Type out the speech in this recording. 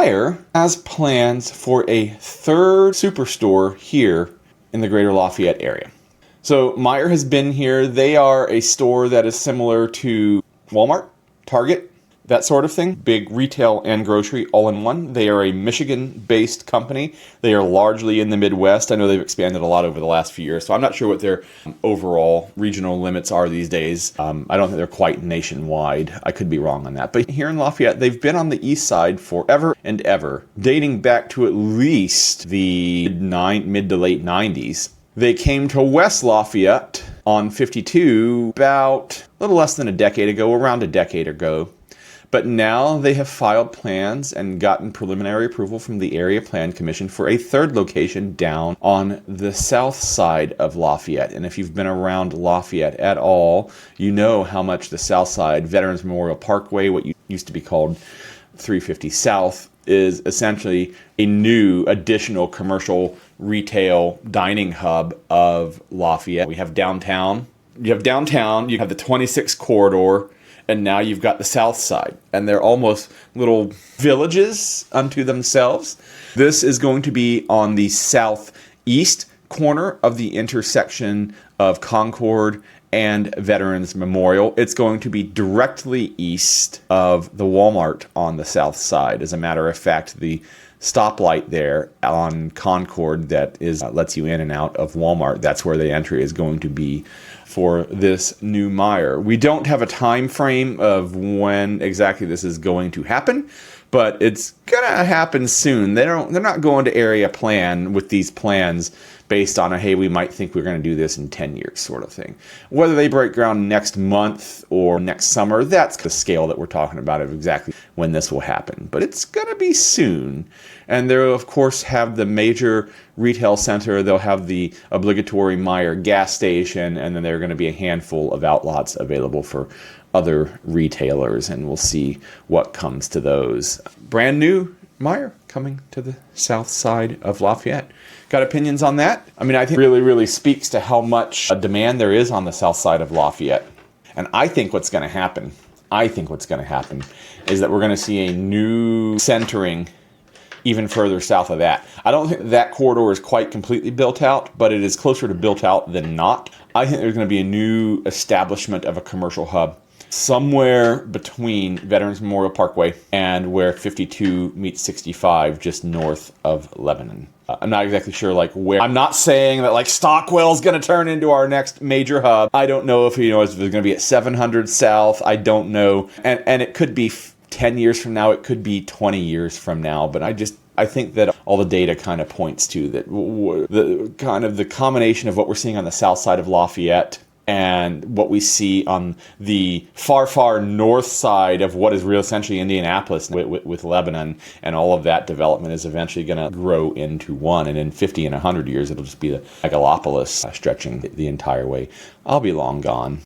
Meijer has plans for a third superstore here in the Greater Lafayette area. So Meijer has been here. They are a store that is similar to Walmart, Target, that sort of thing. Big retail and grocery all in one. They are a Michigan-based company. They are largely in the Midwest. I know they've expanded a lot over the last few years, so I'm not sure what their overall regional limits are these days. I don't think they're quite nationwide. I could be wrong on that. But here in Lafayette, they've been on the east side forever and ever, dating back to at least the mid to late 90s. They came to West Lafayette on 52 about a little less than a decade ago, around a decade ago. But now they have filed plans and gotten preliminary approval from the Area Plan Commission for a third location down on the south side of Lafayette. And if you've been around Lafayette at all, you know how much the south side, Veterans Memorial Parkway, what used to be called 350 South, is essentially a new additional commercial retail dining hub of Lafayette. We have downtown. You have the 26 corridor, and now you've got the south side. And they're almost little villages unto themselves. This is going to be on the southeast corner of the intersection of Concord and Veterans Memorial. It's going to be directly east of the Walmart on the south side. As a matter of fact, the stoplight there on Concord that lets you in and out of Walmart, that's where the entry is going to be for this new Meijer. We don't have a time frame of when exactly this is going to happen, but it's gonna happen soon. They're not going to area plan with these plans based on hey, we might think we're going to do this in 10 years sort of thing. Whether they break ground next month or next summer, that's the scale that we're talking about of exactly when this will happen. But it's going to be soon. And they'll, of course, have the major retail center. They'll have the obligatory Meijer gas station, and then there are going to be a handful of outlots available for other retailers, and we'll see what comes to those. Brand new Meijer coming to the south side of Lafayette. Got opinions on that? I mean, I think it really speaks to how much demand there is on the south side of Lafayette. And I think what's going to happen is that we're going to see a new centering even further south of that. I don't think that corridor is quite completely built out, but it is closer to built out than not. I think there's going to be a new establishment of a commercial hub somewhere between Veterans Memorial Parkway and where 52 meets 65, just north of Lebanon. I'm not exactly sure where. I'm not saying that Stockwell's going to turn into our next major hub. I don't know if it's going to be at 700 South. I don't know. And it could be 10 years from now. It could be 20 years from now. But I think that all the data kind of points to that the combination of what we're seeing on the south side of Lafayette and what we see on the far north side of what is essentially Indianapolis with Lebanon, and all of that development is eventually going to grow into one. And in 50 and 100 years, it'll just be the megalopolis stretching the entire way. I'll be long gone.